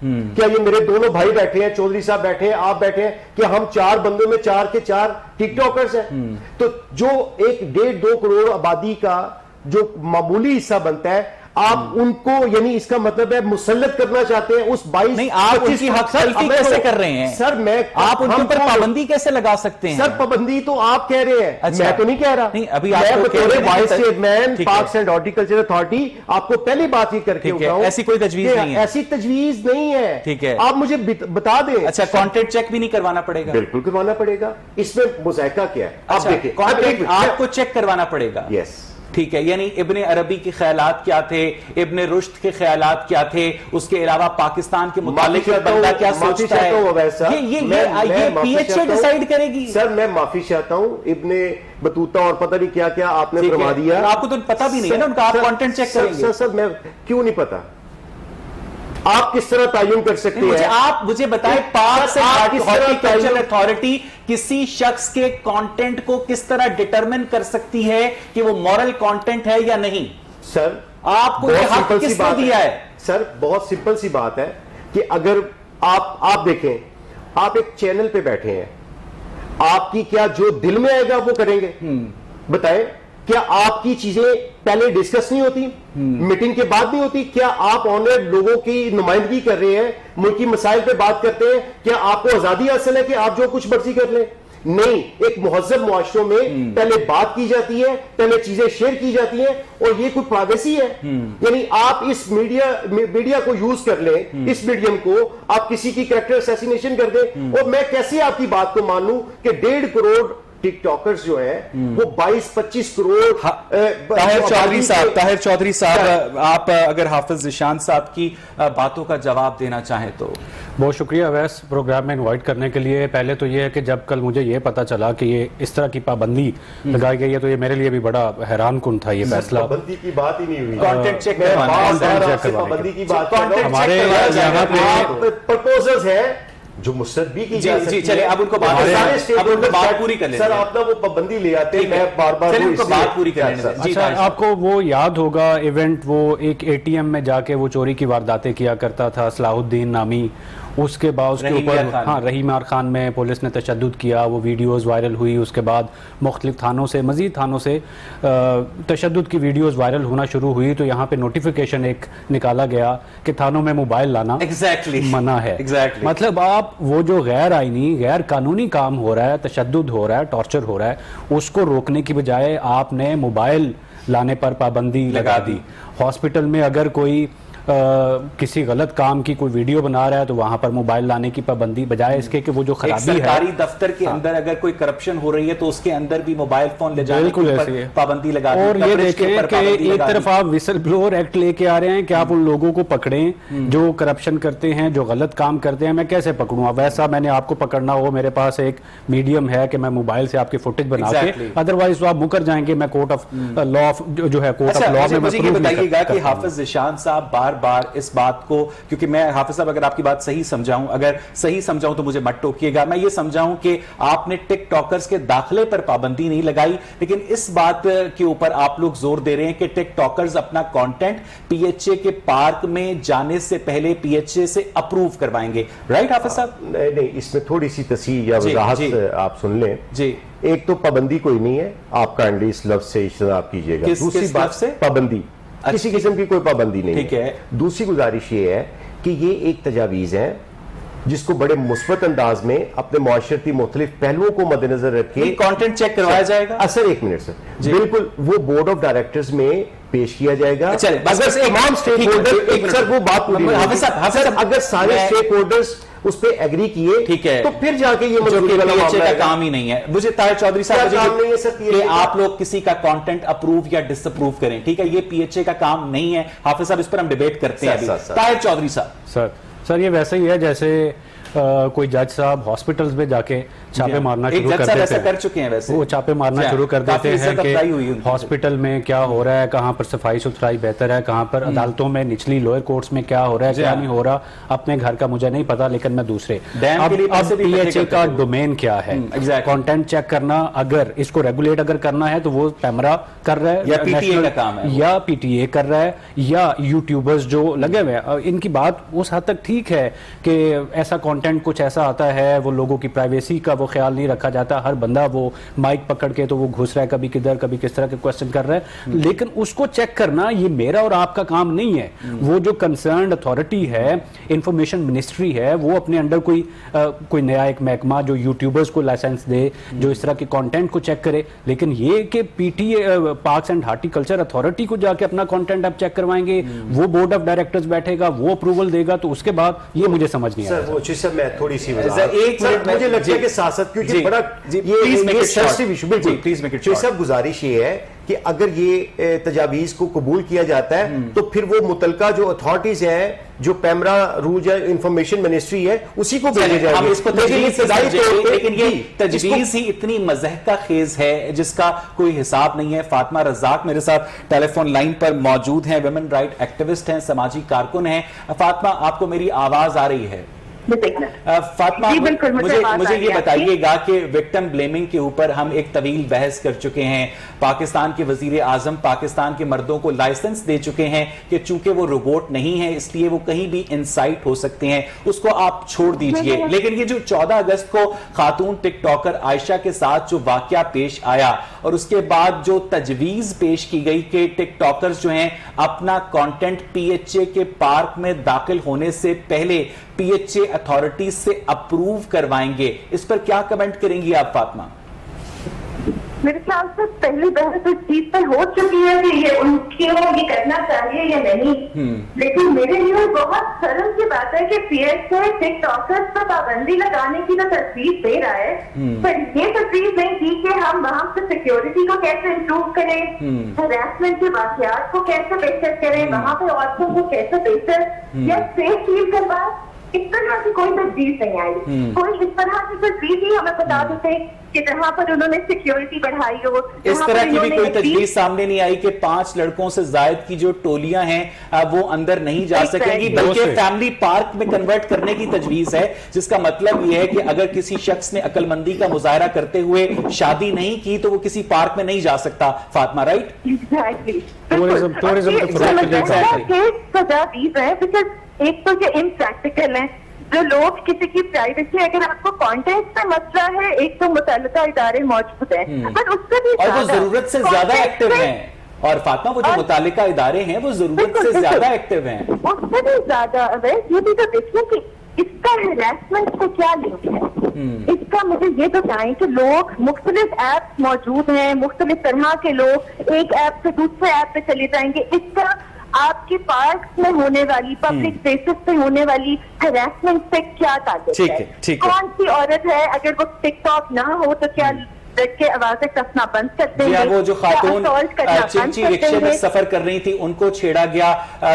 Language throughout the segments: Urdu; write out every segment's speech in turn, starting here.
کیا یہ میرے دونوں بھائی بیٹھے ہیں, چودھری صاحب بیٹھے ہیں, آپ بیٹھے ہیں, کہ ہم 4 بندوں میں 4 کے 4 ٹک ٹاکرز ہیں؟ تو جو ایک 1.5-2 کروڑ آبادی کا جو معمولی حصہ بنتا ہے, آپ ان کو یعنی اس کا مطلب ہے مسلط کرنا چاہتے ہیں اس 22. نہیں, آپ ان کی حق تلفی کیسے کر رہے ہیں سر؟ میں آپ ان پر پابندی کیسے لگا سکتے ہیں؟ سر پابندی تو آپ کہہ رہے ہیں, اچھا, میں تو نہیں کہہ رہا. نہیں, ابھی آپ میں بطور وائس چیئرمین ٹھیک پاکس اینڈ ہارٹیکلچر اتھارٹی آپ کو پہلی بات یہ کر کے اٹھاؤں, ایسی کوئی تجویز نہیں ہے, ایسی تجویز نہیں ہے. ٹھیک ہے, آپ مجھے بتا دیں. اچھا, کانٹینٹ چیک بھی نہیں کروانا پڑے گا؟ بالکل کروانا پڑے گا. اس میں مذائقہ کیا ہے آپ دیکھیں, کانٹینٹ آپ کو چیک کروانا پڑے گا. یس, ٹھیک ہے, یعنی ابن عربی کے خیالات کیا تھے, ابن رشد کے خیالات کیا تھے, اس کے علاوہ پاکستان کے متعلق بندہ کیا سوچتا ہے, یہ پی ایچ اے ڈیسائیڈ کرے گی. سر میں معافی چاہتا ہوں, ابن بطوطہ اور پتہ نہیں کیا کیا آپ نے فرما دیا. آپ کو تو پتہ بھی نہیں ہے نا ان کا, آپ کانٹینٹ چیک کریں گے. سر میں کیوں نہیں پتا, آپ کس طرح تعین کر سکتے ہیں؟ آپ مجھے بتائیں, پاکس اینڈ ہارٹیکلچر اتھارٹی کسی شخص کے کانٹینٹ کو کس طرح ڈٹرمن کر سکتی ہے کہ وہ مورل کانٹینٹ ہے یا نہیں؟ سر آپ کو یہ حق کس نے دیا ہے؟ سر بہت سمپل سی بات ہے کہ اگر آپ دیکھیں, آپ ایک چینل پہ بیٹھے ہیں, آپ کی کیا جو دل میں آئے گا وہ کریں گے؟ بتائیں, کیا آپ کی چیزیں پہلے ڈسکس نہیں ہوتی, میٹنگ کے بعد نہیں ہوتی؟ کیا آپ آنریڈ لوگوں کی نمائندگی کر رہے ہیں, ملکی مسائل پہ بات کرتے ہیں, کیا آپ کو آزادی حاصل ہے کہ آپ جو کچھ مرضی کر لیں؟ نہیں, ایک مہذب معاشروں میں پہلے بات کی جاتی ہے, پہلے چیزیں شیئر کی جاتی ہیں, اور یہ کوئی پرائیویسی ہے؟ یعنی آپ اس میڈیا کو یوز کر لیں, اس میڈیم کو آپ کسی کی کریکٹر اسیسینیشن کر دیں, اور میں کیسے آپ کی بات کو مانوں کہ 1.5 کروڑ ٹک ٹاکرز جو ہیں وہ 22-25 کروڑ. طاہر چودھری صاحب, آپ اگر حافظ ذیشان صاحب کی باتوں کا جواب دینا چاہیں تو. بہت شکریہ اویس پروگرام میں انوائٹ کرنے کے لیے. پہلے تو یہ ہے کہ جب کل مجھے یہ پتا چلا کہ یہ اس طرح کی پابندی لگائی گئی ہے تو یہ میرے لیے بھی بڑا حیران کن تھا یہ فیصلہ. پابندی کی بات ہی نہیں ہوئی, کانٹینٹ چیک پابندی کی بات. ہمارے یہاں پہ پرپوزلز ہیں جو مسترد بھی کی جا سکتی ہے. چلے اب ان کو بات پوری کر لیں. سر آپ نہ وہ پابندی لے آتے ہیں, میں بار بار ان کو بات پوری کر لیں. اچھا, آپ کو وہ یاد ہوگا ایونٹ, وہ ایک اے ٹی ایم میں جا کے وہ چوری کی وارداتیں کیا کرتا تھا صلاح الدین نامی, اس کے بعد اس کے اوپر رحیم یار خان میں پولیس نے تشدد کیا, وہ ویڈیوز وائرل ہوئی, اس کے بعد مختلف تھانوں سے, مزید تھانوں سے تشدد کی ویڈیوز وائرل ہونا شروع ہوئی, تو یہاں پہ نوٹیفیکیشن ایک نکالا گیا کہ تھانوں میں موبائل لانا منع ہے. مطلب آپ وہ جو غیر آئینی غیر قانونی کام ہو رہا ہے, تشدد ہو رہا ہے, ٹارچر ہو رہا ہے, اس کو روکنے کی بجائے آپ نے موبائل لانے پر پابندی لگا دی. ہاسپٹل میں اگر کوئی کسی غلط کام کی کوئی ویڈیو بنا رہا ہے تو وہاں پر موبائل لانے کی پابندی, بجائے اس کے کہ وہ جو خرابی ہے سرکاری دفتر کے اندر اگر کوئی کرپشن ہو رہی ہے تو اس کے اندر بھی موبائل فون لے جانے کی پابندی لگا دی. اور یہ دیکھیں کہ ایک طرف آپ وسل بلور ایکٹ لے کے آ رہے ہیں کہ آپ ان لوگوں کو پکڑیں جو کرپشن کرتے ہیں, جو غلط کام کرتے ہیں. میں کیسے پکڑوں؟ اب ویسا میں نے آپ کو پکڑنا ہو, میرے پاس ایک میڈیم ہے کہ میں موبائل سے آپ کی فوٹیج بنا کے, ادروائز تو آپ مکر جائیں گے, میں کورٹ آف لا جو ہے کورٹ آف لا میں مجھے یہ بتائیے گا کہ حافظ ذیشان صاحب بار بار اس بات کو, کیونکہ میں حافظ صاحب اگر آپ کی بات صحیح سمجھاؤں, اگر صحیح سمجھاؤں تو مجھے مت ٹوکیے گا, میں یہ سمجھاؤں کہ آپ نے ٹک ٹاکرز کے داخلے پر پابندی نہیں لگائی, لیکن اس بات کے اوپر آپ لوگ زور دے رہے ہیں کہ ٹک ٹاکرز اپنا کانٹینٹ پی ایچ اے کے پارک میں جانے سے پہلے پی ایچ اے سے اپروو کروائیں گے, رائٹ حافظ صاحب؟ نہیں, اس میں تھوڑی سی تصحیح یا وضاحت آپ سن لیں. جی, ایک تو پابندی کوئی نہیں ہے, آپ کائنڈلی اس لفظ سے اجتناب کیجئے گا. دوسری بات سے پابندی, کسی قسم کی کوئی پابندی نہیں ہے. دوسری گزارش یہ ہے کہ یہ ایک تجاویز ہے جس کو بڑے مثبت انداز میں اپنے معاشرتی مختلف پہلوؤں کو مد نظر رکھے کانٹینٹ چیک کروایا جائے گا. سر ایک منٹ سر, بالکل وہ بورڈ آف ڈائریکٹرز میں پیش کیا جائے گا. تمام سٹیک ہولڈر, سر وہ بات پوری اگر سارے سٹیک ہولڈرز اس پہ ایگری کیے, ٹھیک ہے, تو پھر جا کے یہ منظوری والا معاملہ کا کام ہی نہیں ہے. مجھے طاہر چودھری صاحب کہ آپ لوگ کسی کا کانٹینٹ اپروو یا ڈس اپروو کریں, ٹھیک ہے, یہ پی ایچ اے کا کام نہیں ہے. حافظ صاحب اس پر ہم ڈیبیٹ کرتے ہیں. طاہر چودھری صاحب, سر یہ ویسے ہی ہے جیسے کوئی جج صاحب ہاسپٹلز میں جا کے چھاپے مارنا شروع کر دیتے ہیں. کر چکے ہیں ویسے وہ چھاپے مارنا شروع کر دیتے ہیں کہ ہاسپٹل میں کیا ہو رہا ہے, کہاں پر صفائی ستھرائی بہتر ہے, کہاں پر عدالتوں میں نچلی لوئر کورٹس میں کیا ہو رہا ہے, کیا نہیں ہو رہا. اپنے گھر کا مجھے نہیں پتا, لیکن میں دوسرے. اب پی ایچ اے کا ڈومین کیا ہے, کانٹینٹ چیک کرنا, اگر اس کو ریگولیٹ اگر کرنا ہے تو وہ پیمرا کر رہا ہے یا پی ٹی اے کا کام ہے, یا پی ٹی اے کر رہا ہے, یا یوٹیوبرز جو لگے ہوئے ہیں. ان کی بات اس حد تک ٹھیک ہے کہ ایسا کانٹینٹ کچھ ایسا آتا ہے, وہ لوگوں کی پرائیویسی کا وہ خیال نہیں رکھا جاتا, ہر بندہ وہ مائک پکڑ کے تو وہ گھس رہا ہے کبھی کدھر کبھی کس طرح کے کوسچن کر رہا ہے. لیکن اس کو چیک کرنا یہ میرا اور آپ کا کام نہیں ہے. وہ جو کنسرنڈ اتھارٹی ہے, انفارمیشن منسٹری ہے, وہ اپنے انڈر کوئی نیا ایک محکمہ جو یوٹیوبرز کو لائسنس دے, جو اس طرح کے کانٹینٹ کو چیک کرے. لیکن یہ کہ P T A parks and horticulture authority کو جا کے اپنا کانٹینٹ آپ چیک کروائیں گے, وہ بورڈ آف ڈائریکٹرز بیٹھے گا, وہ اپروول دے گا, تو اس کے بعد یہ مجھے سمجھ نہیں آیا. سر میں تھوڑی سی مجھے لگتا ہے کہ سیاست کیونکہ بڑا یہ سب گزارش یہ ہے کہ اگر یہ تجاویز کو قبول کیا جاتا ہے تو پھر وہ متعلقہ جو اتھارٹیز ہیں, جو پیمرا روج ہے, انفارمیشن منسٹری ہے, اسی کو بھیجے جائے گا. اس کو لیکن یہ تجویز ہی اتنی مضحکہ خیز ہے جس کا کوئی حساب نہیں ہے. فاطمہ رزاق میرے ساتھ ٹیلی فون لائن پر موجود ہیں, ویمن رائٹ ایکٹیوسٹ ہیں, سماجی کارکن ہیں. فاطمہ, آپ کو میری آواز آ رہی ہے؟ فاطمہ, مجھے یہ بتائیے گا کہ وکٹم بلیمنگ کے اوپر ہم ایک طویل بحث کر چکے ہیں. پاکستان کے وزیر اعظم پاکستان کے مردوں کو لائسنس دے چکے ہیں کہ چونکہ وہ روبوٹ نہیں ہیں اس لیے وہ کہیں بھی انسائٹ ہو سکتے ہیں, اس کو آپ چھوڑ دیجئے. لیکن یہ جو 14 اگست کو خاتون ٹک ٹاکر عائشہ کے ساتھ جو واقعہ پیش آیا اور اس کے بعد جو تجویز پیش کی گئی کہ ٹک ٹاکرز جو ہیں اپنا کانٹینٹ پی ایچ اے کے پارک میں داخل ہونے سے پہلے پی ایچ اے اتھارٹیز سے اپروو کروائیں گے, اس پر کیا کمنٹ کریں گی آپ فاطمہ؟ میرے خیال سے پہلی بحث اس چیز پہ ہو چکی ہے کہ یہ ان کو یہ کرنا چاہیے یا نہیں. لیکن میرے لیے بہت شرم کی بات ہے کہ P H A tick talkers پر پابندی لگانے کی تو تجویز دے رہا ہے, پر یہ تجویز نہیں کی کہ ہم وہاں سے سیکیورٹی کو کیسے امپروو کریں, ہراسمنٹ کے واقعات کو کیسے بہتر کریں, وہاں پہ عورتوں کو کیسے بہتر یا سیف فیل کروائیں. اس طرح کی کوئی تجویز نہیں آئی. کوئی اس طرح کی تجویز ہی ہمیں بتا دیتے کہ جہاں پر انہوں نے سیکیورٹی بڑھائی ہو, اس طرح کی بھی کوئی تجویز سامنے نہیں آئی کہ 5 لڑکوں سے زائد کی جو ٹولیاں ہیں وہ اندر نہیں جا سکیں گی, بلکہ فیملی پارک میں کنورٹ کرنے کی تجویز ہے, جس کا مطلب یہ ہے کہ اگر کسی شخص نے عقل مندی کا مظاہرہ کرتے ہوئے شادی نہیں کی تو وہ کسی پارک میں نہیں جا سکتا. فاطمہ, رائٹ؟ ایک تو یہ امپریکٹیکل ہے, جو لوگ کسی کی پرائیویسی, اگر آپ کو کانٹینٹ کا مسئلہ ہے, ایک تو متعلقہ ادارے موجود ہیں پر اس سے بھی اور وہ ضرورت سے زیادہ ایکٹیو ہیں. اور فاطمہ, وہ جو متعلقہ ادارے ہیں وہ ضرورت سے زیادہ ایکٹیو ہیں, اس سے بھی زیادہ. یہ بھی تو دیکھیں کہ اس کا ہراسمنٹ کو کیا لنک ہے, اس کا مجھے یہ بتائیں کہ لوگ مختلف ایپس موجود ہیں, مختلف طرح کے لوگ ایک ایپ سے دوسرے ایپ پہ چلے جائیں گے. اس کا آپ کے پارکس میں ہونے والی, پبلک پلیسز پہ ہونے والی ہراسمنٹ سے کیا تعلق ہے؟ کون سی عورت ہے اگر وہ ٹک ٹاک نہ ہو تو کیا لڑکے آوازیں کسنا بند کر دیں گے؟ وہ جو خاتون چنچی رکشے میں سفر کر رہی تھی ان کو چھیڑا گیا,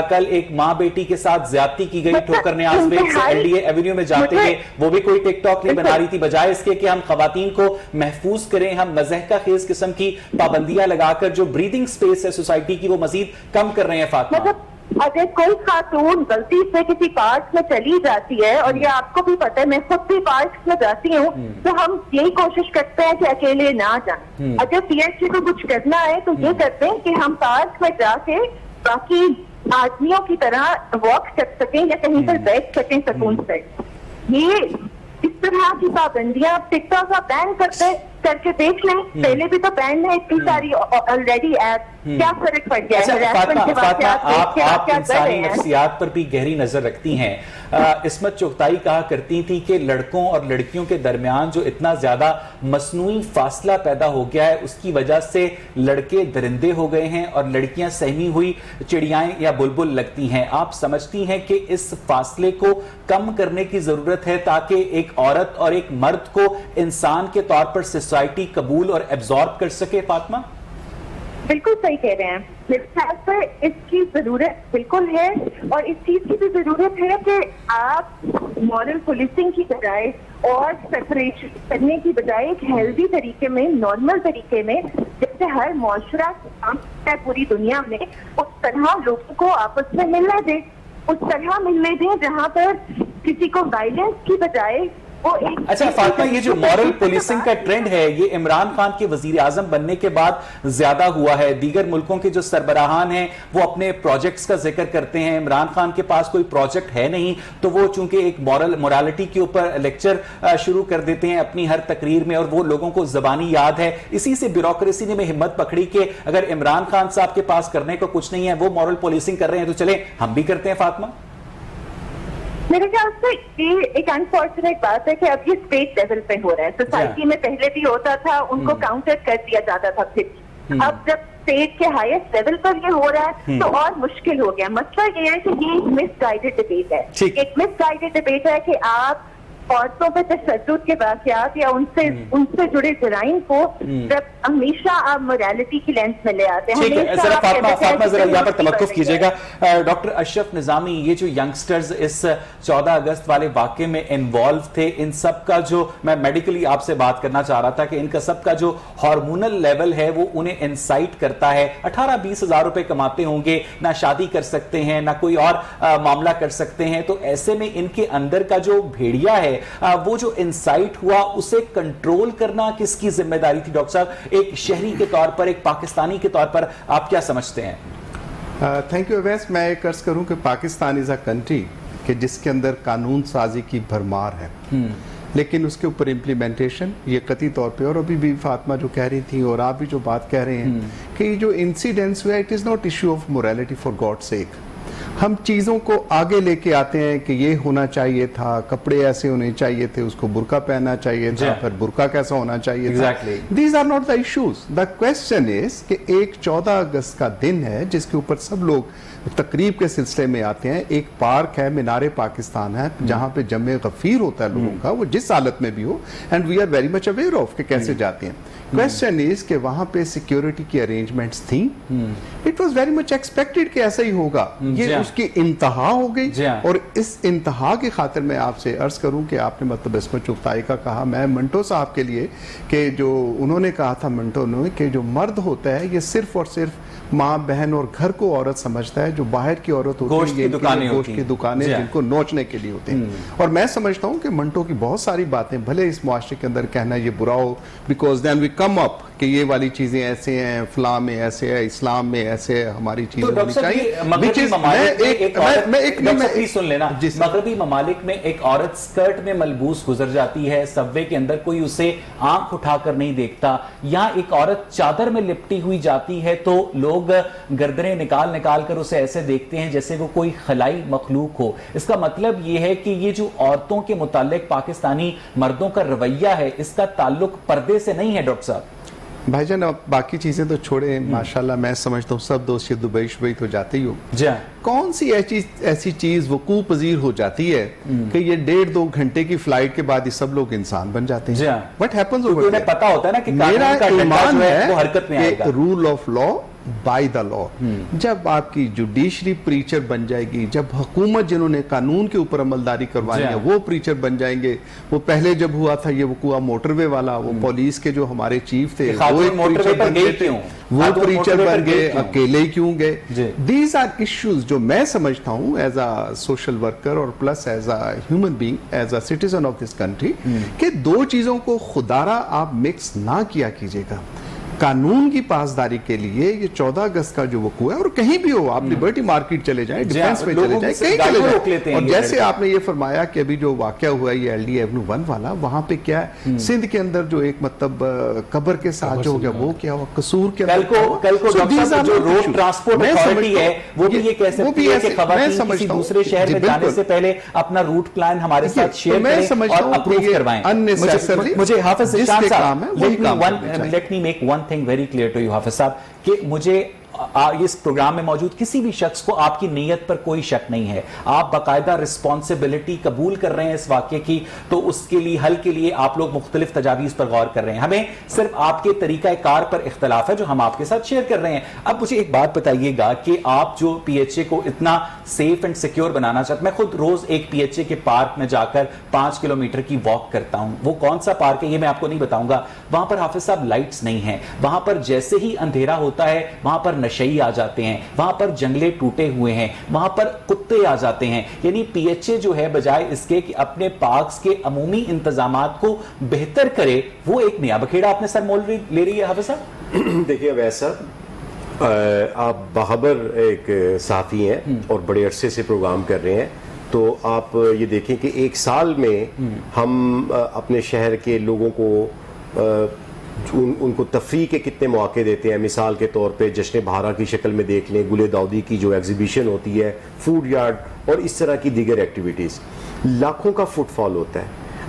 کل ایک ماں بیٹی کے ساتھ زیادتی کی گئی ٹھوکر نیاز بیگ سے ایل ڈی اے ایونیو میں جاتے ہوئے, وہ بھی کوئی ٹک ٹاک نہیں بنا رہی تھی. بجائے اس کے کہ ہم خواتین کو محفوظ کریں, ہم مضحکہ خیز قسم کی پابندیاں لگا کر جو بریدنگ سپیس ہے سوسائٹی کی وہ مزید کم کر رہے ہیں. فاطمہ, اگر کوئی خاتون غلطی سے کسی پارک میں چلی جاتی ہے, اور یہ آپ کو بھی پتہ ہے, میں خود بھی پارک میں جاتی ہوں, تو ہم یہی کوشش کرتے ہیں کہ اکیلے نہ جائیں. اگر پی ایچ اے کو کچھ کرنا ہے تو یہ کرتے ہیں کہ ہم پارک میں جا کے باقی آدمیوں کی طرح واک کر سکیں یا کہیں پر بیٹھ سکیں سکون سے. یہ اس طرح کی پابندیاں ٹک ٹاک کا بین کر کے دیکھ لیں. پہلے بھی تو بین ہے اتنی ساری آلریڈی ایپ, کیا فرق پڑ گیا ہے؟ آپ انسانی نفسیات پر بھی گہری نظر رکھتی ہیں. عصمت چغتائی کہا کرتی تھی کہ لڑکوں اور لڑکیوں کے درمیان جو اتنا زیادہ مصنوعی فاصلہ پیدا ہو گیا ہے اس کی وجہ سے لڑکے درندے ہو گئے ہیں اور لڑکیاں سہمی ہوئی چڑیائیں یا بلبل لگتی ہیں. آپ سمجھتی ہیں کہ اس فاصلے کو کم کرنے کی ضرورت ہے تاکہ ایک عورت اور ایک مرد کو انسان کے طور پر سوسائٹی قبول اور ایبزارب کر سکے؟ فاطمہ, بالکل صحیح کہہ رہے ہیں. میرے خیال سے اس کی ضرورت بالکل ہے, اور اس چیز کی بھی ضرورت ہے کہ آپ مورل پولیسنگ کی بجائے اور سیپریشن کرنے کی بجائے ایک ہیلدی طریقے میں, نارمل طریقے میں, جیسے ہر معاشرہ کام کرتا ہے پوری دنیا میں, اس طرح لوگوں کو آپس میں ملنے دیں, اس طرح ملنے دیں جہاں پر کسی کو وائلنس کی بجائے. اچھا فاطمہ, یہ جو مورل پولیسنگ کا ٹرینڈ ہے یہ عمران خان کے وزیر اعظم بننے کے بعد زیادہ ہوا ہے. دیگر ملکوں کے جو سربراہان ہیں وہ اپنے پروجیکٹس کا ذکر کرتے ہیں, عمران خان کے پاس کوئی پروجیکٹ ہے نہیں تو وہ چونکہ ایک مورالٹی کے اوپر لیکچر شروع کر دیتے ہیں اپنی ہر تقریر میں, اور وہ لوگوں کو زبانی یاد ہے. اسی سے بیوروکریسی نے ہمت پکڑی کہ اگر عمران خان صاحب کے پاس کرنے کو کچھ نہیں ہے, وہ مورل پولیسنگ کر رہے ہیں, تو چلیں ہم بھی کرتے ہیں. فاطمہ, میرے خیال سے یہ ایک انفارچونیٹ بات ہے کہ اب یہ اسٹیٹ لیول پہ ہو رہا ہے. سوسائٹی میں پہلے بھی ہوتا تھا, ان کو کاؤنٹر کر دیا جاتا تھا, پھر اب جب اسٹیٹ کے ہائیسٹ لیول پر یہ ہو رہا ہے تو اور مشکل ہو گیا. مسئلہ یہ ہے کہ یہ ایک مس گائیڈڈ ڈبیٹ ہے. ایک مس گائیڈڈ ڈبیٹ ہے کہ آپ عورتوں پہ تشدد کے واقعات یا ان سے جڑے جرائم کو جب ہمیشہ آپ موریلٹی کی لینس میں لے آتے ہیں. فاطمہ ذرا یہاں پر توقف کیجئے گا. ڈاکٹر اشرف نظامی, یہ جو ینگسٹرز اس 14 اگست والے واقعے میں انوالو تھے, ان سب کا جو, میں میڈیکلی آپ سے بات کرنا چاہ رہا تھا کہ ان کا سب کا جو ہارمونل لیول ہے وہ انہیں انسائٹ کرتا ہے. 18-20 ہزار روپے کماتے ہوں گے, نہ شادی کر سکتے ہیں نہ کوئی اور معاملہ کر سکتے ہیں, تو ایسے میں ان کے اندر کا جو بھیڑیا ہے وہ جو انسائٹ ہوا اسے کنٹرول کرنا کس کی ذمہ داری تھی؟ ڈاکٹر صاحب, ایک شہری کے طور پر, ایک پاکستانی کے طور پر آپ کیا سمجھتے ہیں؟ Thank you Awais. میں ایک عرض کروں کہ پاکستان از اے کنٹری کہ جس کے اندر قانون سازی کی بھرمار ہے, لیکن اس کے اوپر امپلیمنٹیشن یہ قطعی طور پہ, اور ابھی بھی فاطمہ جو کہہ رہی تھی اور آپ بھی جو بات کہہ رہے ہیں کہ یہ جو انسیڈنٹس ہوئے, it is not issue of morality for God sake. ہم چیزوں کو آگے لے کے آتے ہیں کہ یہ ہونا چاہیے تھا, کپڑے ایسے ہونے چاہیے تھے, اس کو برقع پہننا چاہیے تھا, پھر برقع کیسا ہونا چاہیے تھا. These are not the issues. The question is کہ ایک 14 اگست کا دن ہے جس کے اوپر سب لوگ تقریب کے سلسلے میں آتے ہیں. ایک پارک ہے, مینار پاکستان ہے, جہاں پہ جمع غفیر ہوتا ہے لوگوں کا, وہ جس حالت میں بھی ہو, and we are very much aware of کہ کیسے جاتے ہیں. Question is کہ وہاں پہ سیکیورٹی کی ارینجمنٹس تھیں. It was very much expected کہ ایسا ہی ہوگا. یہ اس کی انتہا ہو گئی, اور اس انتہا کی خاطر میں آپ سے عرض کروں کہ آپ نے مطلب اس میں چغتائی کا کہا, میں منٹو صاحب کے لیے کہ جو انہوں نے کہا تھا, منٹو نے, کہ جو مرد ہوتا ہے یہ صرف اور صرف ماں بہن اور گھر کو عورت سمجھتا ہے, جو باہر کی عورت ہوتی ہے گوشت کی دکانیں جن کو نوچنے کے لیے ہوتے ہیں. اور میں سمجھتا ہوں کہ منٹو کی بہت ساری باتیں بھلے اس معاشرے کے اندر کہنا یہ برا ہو, بیکاز دین وی کم اپ کہ یہ والی چیزیں ایسے ہیں, فلاں میں ایسے ہے, اسلام میں ایسے ہے, ہماری چیزیں ہونی چاہیے. مغربی ممالک میں ایک عورت سکرٹ میں ملبوس گزر جاتی ہے سب وے کے اندر, کوئی اسے آنکھ اٹھا کر نہیں دیکھتا. یہاں ایک عورت چادر میں لپٹی ہوئی جاتی ہے تو لوگ گردنیں نکال کر اسے ایسے دیکھتے ہیں جیسے وہ کوئی خلائی مخلوق ہو. اس کا مطلب یہ ہے کہ یہ جو عورتوں کے متعلق پاکستانی مردوں کا رویہ ہے, اس کا تعلق پردے سے نہیں ہے. ڈاکٹر صاحب بھائی جان, اب باقی چیزیں تو چھوڑیں, ماشاءاللہ میں سمجھتا ہوں سب دوست یہ دبئی شبئی تو جاتے ہی ہو. کون سی ایسی چیز وقوع پذیر ہو جاتی ہے کہ یہ 1.5-2 گھنٹے کی فلائٹ کے بعد یہ سب لوگ انسان بن جاتے ہیں؟ What happens over there? پتا ہوتا ہے نا کہ میرا ایمان ہے وہ حرکت میں آئے گا. Rule of law by the law. جب آپ کی جوڈیشری پریچر بن جائے گی, جب حکومت جنہوں نے قانون کے اوپر عملداری کروانی ہے وہ پریچر بن جائیں گے. وہ پہلے جب ہوا تھا یہ وقوع موٹر وے والا, وہ پولیس کے جو ہمارے چیف تھے وہ ایک پریچر بن گئے تھے, وہ پریچر بن گئے, اکیلے ہی کیوں گئے. دیز آر ایشوز جو میں سمجھتا ہوں ایز اے سوشل ورکر اور plus as a human being, as a citizen of this country, کہ دو چیزوں کو خدارہ آپ مکس نہ کیا کیجیے گا. قانون کی پاسداری کے لیے یہ 14 اگست کا جو وقوع ہے, اور کہیں بھی ہو, آپ لبرٹی مارکیٹ چلے جائیں, ڈیفنس میں چلے جائیں, کہیں چلے جائیں. اور جیسے آپ نے یہ فرمایا کہ ابھی جو واقعہ ہوا ہے یہ ایل ڈی ایونیو 1 والا, وہاں پہ کیا ہے سندھ کے اندر جو ایک مطلب قبر کے ساتھ جو ہو گیا وہ کیا ہوا, قصور کے اندر. کل کو جو روڈ ٹرانسپورٹ اتھارٹی ہے وہ بھی یہ کہہ سکتی ہے کہ خواتین کسی دوسرے شہر میں جانے سے پہلے اپنا روٹ پلان ہمارے ساتھ شیئر کریں اور اپروو کروائیں. مجھے حافظ شان صاحب, let me make one thing very clear to you, حافظ صاحب, کہ مجھے اس پروگرام میں موجود کسی بھی شخص کو آپ کی نیت پر کوئی شک نہیں ہے, آپ باقاعدہ رسپانسبلٹی قبول کر رہے ہیں اس واقعے کی, تو اس کے لیے حل کے لیے آپ لوگ مختلف تجاویز پر غور کر رہے ہیں. ہمیں صرف آپ کے طریقہ کار پر اختلاف ہے جو ہم آپ کے ساتھ شیئر کر رہے ہیں. اب مجھے ایک بات بتائیے گا کہ آپ جو پی ایچ اے کو اتنا سیف اینڈ سیکیور بنانا چاہتے, میں خود روز ایک پی ایچ اے کے پارک میں جا کر 5 کلومیٹر کی واک کرتا ہوں. وہ کون سا پارک ہے یہ میں آپ کو نہیں بتاؤں گا. وہاں پر حافظ صاحب لائٹس نہیں ہیں, وہاں پر جیسے ہی اندھیرا ہوتا ہے وہاں پر نشئی آ جاتے ہیں, وہاں پر جنگلے ٹوٹے ہوئے ہیں, وہاں پر کتے آ جاتے ہیں. یعنی پی ایچ اے جو ہے بجائے اس کے کہ اپنے پارکس کے عمومی انتظامات کو بہتر کرے, وہ ایک نیا بکھیڑا اپنے سر مول لے رہی ہے. حافظ صاحب دیکھیے ویسا آپ باخبر ایک صحافی ہیں اور بڑے عرصے سے پروگرام کر رہے ہیں, تو آپ یہ دیکھیں کہ ایک سال میں ہم اپنے شہر کے لوگوں کو ان کو تفریح کے کتنے مواقع دیتے ہیں. مثال کے طور پہ جشن بہارا کی شکل میں دیکھ لیں, گل داؤدی کی جو ایگزیبیشن ہوتی ہے, فوڈ یارڈ اور اس طرح کی دیگر ایکٹیویٹیز, لاکھوں کا فٹ فال ہوتا ہے.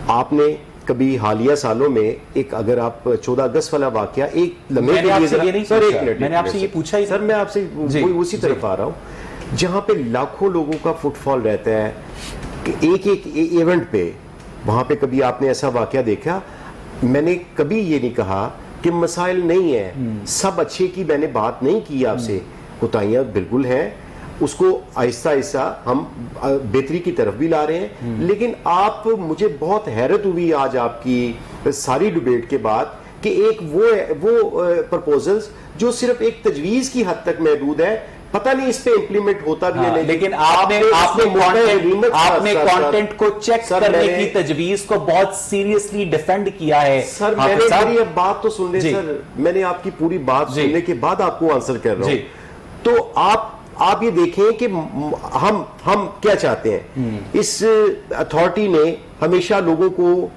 آپ نے کبھی حالیہ سالوں میں ایک, اگر آپ 14 اگست والا واقعہ ایک لمحے کے لیے, سر ایک منٹ, میں نے آپ سے یہ پوچھا ہی, سر میں آپ سے اسی طرف آ رہا ہوں, جہاں پہ لاکھوں لوگوں کا فٹ فال رہتا ہے کہ ایک ایک ایونٹ پہ, وہاں پہ کبھی آپ نے ایسا واقعہ دیکھا؟ میں نے کبھی یہ نہیں کہا کہ مسائل نہیں ہیں, سب اچھے کی میں نے بات نہیں کی آپ سے, کوتاہیاں بالکل ہیں, اس کو آہستہ آہستہ ہم بہتری کی طرف بھی لا رہے ہیں. لیکن آپ, مجھے بہت حیرت ہوئی آج آپ کی ساری ڈیبیٹ کے بعد کہ ایک وہ پرپوزلز جو صرف ایک تجویز کی حد تک محدود ہے, پتہ نہیں اس پہ امپلیمنٹ ہوتا بھی ہے نہیں. لیکن آپ نے کانٹینٹ کو چیک کرنے کی تجویز کو بہت سیریسلی ڈیفینڈ کیا ہے. سر میں نے میری اب بات تو سن لیں سر, میں نے آپ کی پوری بات سننے کے بعد آپ کو آنسر کر رہا ہوں. تو آپ یہ دیکھیں کہ ہم کیا چاہتے ہیں. اس اتھارٹی نے ہمیشہ لوگوں کو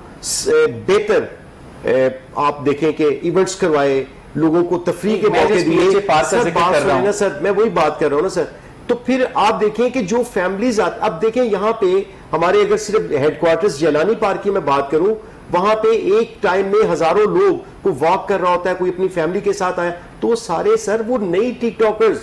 بہتر, آپ دیکھیں کہ ایونٹس کروائے, لوگوں کو تفریح کے موقع دیے. سر میں وہی بات کر رہا ہوں نا سر. تو پھر آپ دیکھیں کہ جو فیملیز, اب دیکھیں یہاں پہ ہمارے, اگر صرف ہیڈ کوارٹرز جیلانی پارک کی میں بات کروں, وہاں پہ ایک ٹائم میں ہزاروں لوگ کو واک کر رہا ہوتا ہے, کوئی اپنی فیملی کے ساتھ آیا, تو سارے سر وہ نئی ٹک ٹاکرز.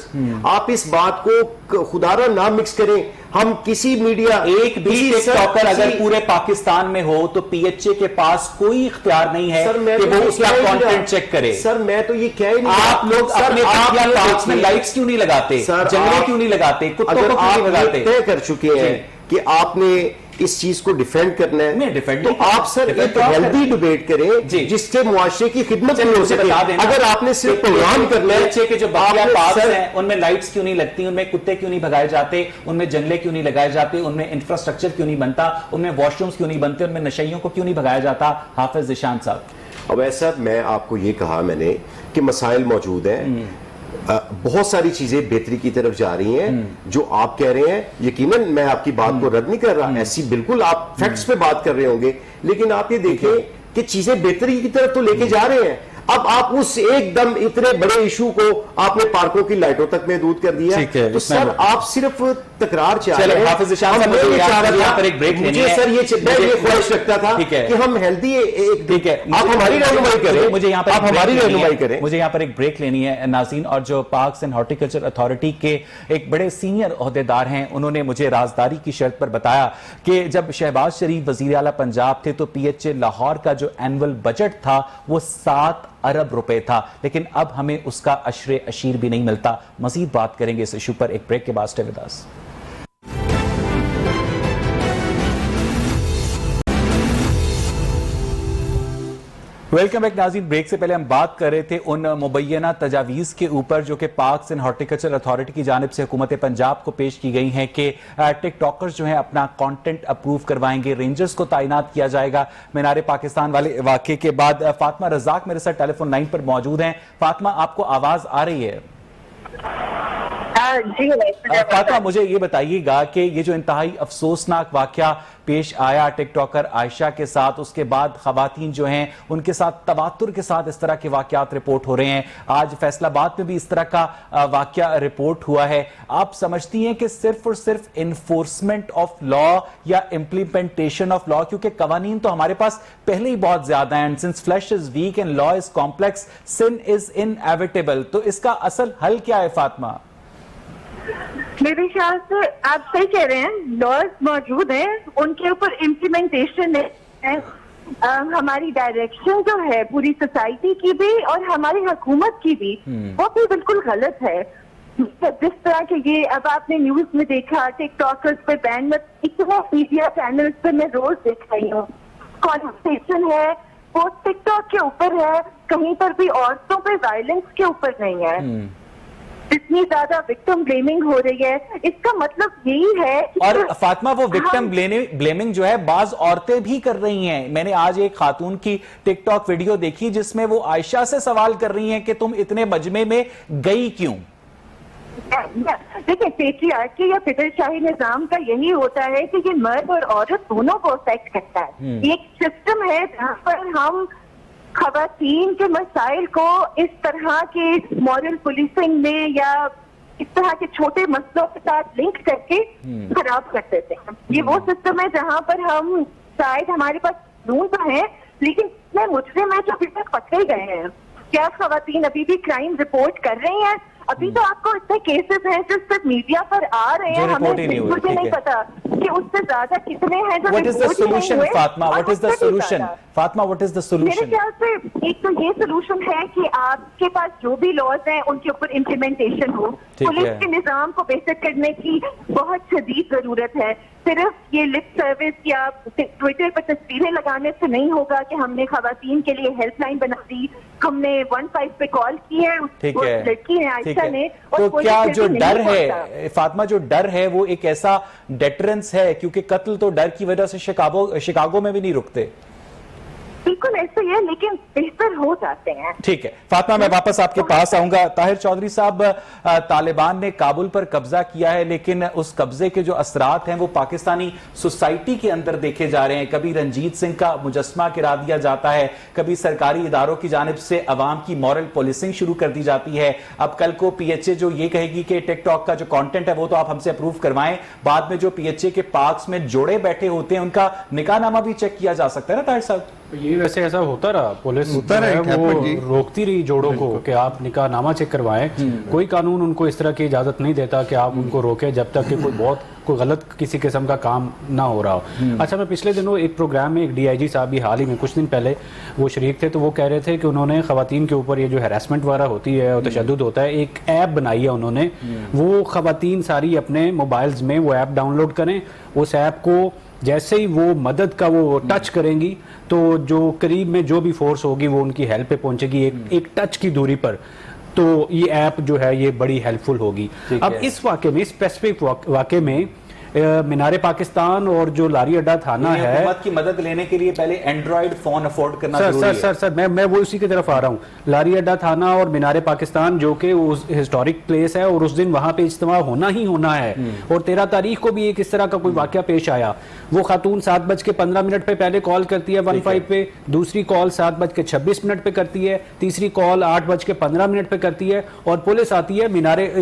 آپ اس بات کو خدا را نہ مکس کریں. ہم کسی میڈیا, ایک بھی ٹک ٹاکر اگر پورے پاکستان میں ہو تو پی ایچ اے کے پاس کوئی اختیار نہیں ہے کہ وہ اس کا کانٹینٹ چیک کرے. سر میں تو یہ کہہ ہی نہیں, آپ لوگ اپنے پارکس میں لائٹس کیوں نہیں لگاتے, جنگلے کیوں نہیں لگاتے, کتوں کو کیوں نہیں لگاتے؟ طے کر چکے ہیں کہ آپ نے اس چیز کو ڈیفینڈ کرنا ہے, تو آپ سر ایک ہیلدی ڈیبیٹ کریں جس سے معاشرے کی خدمت بھی ہو سکے. اگر آپ نے صرف پروگرام کرنا ہے کہ جو باقیہ پارکس ہیں ان میں لائٹس کیوں نہیں لگتی, ان میں کتے کیوں نہیں بھگائے جاتے, ان میں جنگلے کیوں نہیں لگائے جاتے, ان میں انفراسٹرکچر کیوں نہیں بنتا, ان میں واش رومز کیوں نہیں بنتے, ان میں نشئیوں کو کیوں نہیں بھگایا جاتا؟ حافظ ذیشان صاحب. اب ایسا میں آپ کو یہ کہا میں نے کہ مسائل موجود ہیں, بہت ساری چیزیں بہتری کی طرف جا رہی ہیں. جو آپ کہہ رہے ہیں یقیناً میں آپ کی بات کو رد نہیں کر رہا, ایسی بالکل آپ فیکٹس پہ بات کر رہے ہوں گے, لیکن آپ یہ دیکھیں کہ چیزیں بہتری کی طرف تو لے کے جا رہے ہیں. اب آپ اس ایک دم اتنے بڑے ایشو کو آپ نے پارکوں کی لائٹوں تک محدود کر دیا, تو سر آپ صرف تکرار چاہ رہے ہیں. حافظ ذیشان صاحب مجھے یہاں پر ایک بریک لینی ہے. سر یہ خواہش رکھتا تھا کہ ہم ہیلدی ایک, ٹھیک ہے, آپ ہماری رہنمائی کریں, مجھے یہاں پر آپ ہماری رہنمائی کریں. مجھے یہاں پر ایک بریک لینی ہے ناظرین. اور جو پارکس اینڈ ہارٹیکلچر اتھارٹی کے ایک بڑے سینئر عہدیدار ہیں, انہوں نے مجھے رازداری کی شرط پر بتایا کہ جب شہباز شریف وزیر اعلیٰ پنجاب تھے تو پی ایچ اے لاہور کا جو اینول بجٹ تھا وہ 7 ارب روپے تھا, لیکن اب ہمیں اس کا عشر اشیر بھی نہیں ملتا. مزید بات کریں گے اس ایشو پر ایک بریک کے بعد. Stay with us. Welcome back ناظرین. بریک سے پہلے ہم بات کر رہے تھے ان مبینہ تجاویز کے اوپر جو کہ پارکس اینڈ ہارٹیکلچر اتھارٹی کی جانب سے حکومت پنجاب کو پیش کی گئی ہیں کہ ٹک ٹاکرز جو ہیں اپنا کانٹینٹ اپروو کروائیں گے, رینجرز کو تعینات کیا جائے گا. مینار پاکستان والے واقعے کے بعد فاطمہ رزاق میرے ساتھ ٹیلی فون لائن پر موجود ہیں. فاطمہ, آپ کو آواز آ رہی ہے؟ جی فاطمہ مجھے یہ بتائیے گا کہ یہ جو انتہائی افسوسناک واقعہ پیش آیا ٹک ٹاکر عائشہ کے ساتھ، اس کے بعد خواتین جو ہیں ان کے ساتھ تواتر کے ساتھ اس طرح کے واقعات رپورٹ ہو رہے ہیں، آج فیصل آباد میں بھی اس طرح کا واقعہ رپورٹ ہوا ہے، آپ سمجھتی ہیں کہ صرف اور صرف انفورسمنٹ آف لا یا امپلیمنٹیشن آف لا، کیونکہ قوانین تو ہمارے پاس پہلے ہی بہت زیادہ ہیں، since flesh is weak and law is complex, sin is inevitable، تو اس کا اصل حل کیا ہے فاطمہ؟ میرے خیال سے آپ صحیح کہہ رہے ہیں، لاز موجود ہیں، ان کے اوپر امپلیمنٹیشن ہے، ہماری ڈائریکشن جو ہے پوری سوسائٹی کی بھی اور ہماری حکومت کی بھی وہ بھی بالکل غلط ہے. جس طرح کہ یہ اب آپ نے نیوز میں دیکھا ٹک ٹاکرز پہ بین، اتنے میڈیا چینلز پہ میں روز دیکھ رہی ہوں، کانورسیشن ہے وہ ٹک ٹاک کے اوپر ہے، کہیں پر بھی عورتوں پہ وائلنس کے اوپر نہیں ہے. اتنی زیادہ وکٹم بلیمنگ ہو رہی ہے، اس کا مطلب یہی ہے. اور فاطمہ وہ وکٹم بلیمنگ جو ہے بعض عورتیں بھی کر رہی ہیں. میں نے آج ایک خاتون کی ٹک ٹاک ویڈیو دیکھی جس میں وہ عائشہ سے سوال کر رہی ہیں کہ تم اتنے مجمع میں گئی کیوں؟ دیکھیں پیٹریارکی یا فطر شاہی نظام کا یہی ہوتا ہے کہ یہ مرد اور عورت دونوں کو افیکٹ کرتا ہے. یہ ایک سسٹم ہے جہاں پر ہم خواتین کے مسائل کو اس طرح کے مورل پولیسنگ میں یا اس طرح کے چھوٹے مسئلوں کے ساتھ لنک کر کے خراب کر دیتے ہیں. یہ وہ سسٹم ہے جہاں پر ہم شاید ہمارے پاس قانون تو ہے لیکن اتنے مجرم ہیں جو ابھی تک پکڑے گئے ہیں. کیا خواتین ابھی بھی کرائم رپورٹ کر رہی ہیں؟ ابھی تو آپ کو اتنے کیسز ہیں جو صرف میڈیا پر آ رہے ہیں، ہمیں بالکل بھی نہیں پتا کہ اس سے زیادہ کتنے ہیں جو What is the solution, Fatma? What is the solution? Fatma, what is the solution? میرے خیال سے ایک تو یہ سولوشن ہے کہ آپ کے پاس جو بھی لاز ہیں ان کے اوپر امپلیمنٹیشن ہو. پولیس کے نظام کو بہتر کرنے کی بہت شدید ضرورت ہے. صرف یہ لپ سروس یا ٹویٹر پر تصویریں لگانے سے نہیں ہوگا کہ ہم نے خواتین کے لیے ہیلپ لائن بنا دی، ہم نے 15 پہ کال کی ہے، اس لڑکی ہے عائشہ نے. تو کیا جو ڈر ہے فاطمہ، جو ڈر ہے وہ ایک ایسا ڈیٹرنس ہے؟ کیونکہ قتل تو ڈر کی وجہ سے شکاگو میں بھی نہیں رکتے. بالکل ایسے ہی ہے لیکن بہتر ہو جاتے ہیں. ٹھیک ہے فاطمہ، میں واپس آپ کے پاس آؤں گا. طاہر چودھری صاحب، طالبان نے کابل پر قبضہ کیا ہے لیکن اس قبضے کے جو اثرات ہیں وہ پاکستانی سوسائٹی کے اندر دیکھے جا رہے ہیں. کبھی رنجیت سنگھ کا مجسمہ گرا دیا جاتا ہے، کبھی سرکاری اداروں کی جانب سے عوام کی مورل پولیسنگ شروع کر دی جاتی ہے. اب کل کو پی ایچ اے جو یہ کہے گی کہ ٹک ٹاک کا جو کانٹینٹ ہے وہ تو آپ ہم سے اپروو کروائیں، بعد میں جو پی ایچ اے کے پارکس میں جوڑے بیٹھے ہوتے ہیں ان کا نکاح نامہ بھی چیک کیا جا سکتا ہے نا طاہر صاحب؟ یہ ویسے ایسا ہوتا رہا، پولیس وہ روکتی رہی جوڑوں کو کہ آپ نکاح نامہ چیک کروائیں. کوئی قانون ان کو اس طرح کی اجازت نہیں دیتا کہ آپ ان کو روکیں جب تک کہ کوئی غلط کسی قسم کا کام نہ ہو رہا ہو. اچھا، میں پچھلے دنوں ایک پروگرام میں ایک ڈی آئی جی صاحب بھی حال ہی میں کچھ دن پہلے وہ شریک تھے، تو وہ کہہ رہے تھے کہ انہوں نے خواتین کے اوپر یہ جو ہیراسمنٹ وغیرہ ہوتی ہے اور تشدد ہوتا ہے، ایک ایپ بنائی ہے انہوں نے. وہ خواتین ساری اپنے موبائلز میں وہ ایپ ڈاؤن لوڈ کریں، اس ایپ کو جیسے ہی وہ مدد کا وہ ٹچ کریں گی تو جو قریب میں جو بھی فورس ہوگی وہ ان کی ہیلپ پہ پہنچے گی ایک ٹچ کی دوری پر. تو یہ ایپ جو ہے یہ بڑی ہیلپ فل ہوگی. اب اس واقعے میں، اسپیسیفک واقعے میں مینار پاکستان اور جو لاری اڈا تھانہ ہے، حکومت کی مدد لینے کے لیے پہلے اینڈرائیڈ فون افورڈ کرنا ضروری ہے. سر میں وہ اسی کی طرف آ رہا ہوں. لاری اڈا تھانہ اور مینار پاکستان جو کہ ہسٹورک پلیس ہے اور اس دن وہاں پہ اجتماع ہونا ہی ہونا ہے، اور 13 تاریخ کو بھی ایک اس طرح کا کوئی واقعہ پیش آیا. وہ خاتون 7:15 پہ پہلے کال کرتی ہے 15 پہ، دوسری کال 7:26 پہ کرتی ہے، تیسری کال 8:15 پہ کرتی ہے، اور پولیس آتی ہے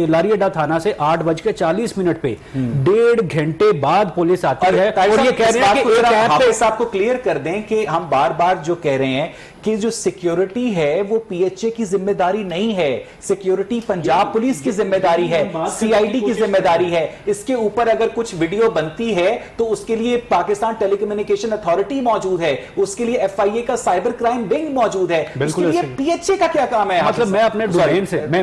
لاری اڈا تھانہ سے 8:40 پہ. 1.5 گھنٹے بعد پولیس آتی ہے اور یہ کہہ رہے ہیں کہ حافظ صاحب کو کلیئر کر دیں کہ ہم بار بار جو کہہ رہے ہیں کہ جو سیکیورٹی ہے وہ پی ایچ اے کی ذمہ داری نہیں ہے، سیکیورٹی پنجاب پولیس کی ذمہ داری ہے، سی آئی ڈی کی ذمہ داری ہے. اس کے اوپر اگر کچھ ویڈیو بنتی ہے تو اس کے لیے پاکستان ٹیلی کمیونیکیشن اتھارٹی موجود ہے، اس کے لیے ایف آئی اے کا سائبر کرائم ونگ موجود ہے. اس کے لیے پی ایچ اے کا کیا کام ہے؟ مطلب میں اپنے ڈومین سے میں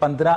15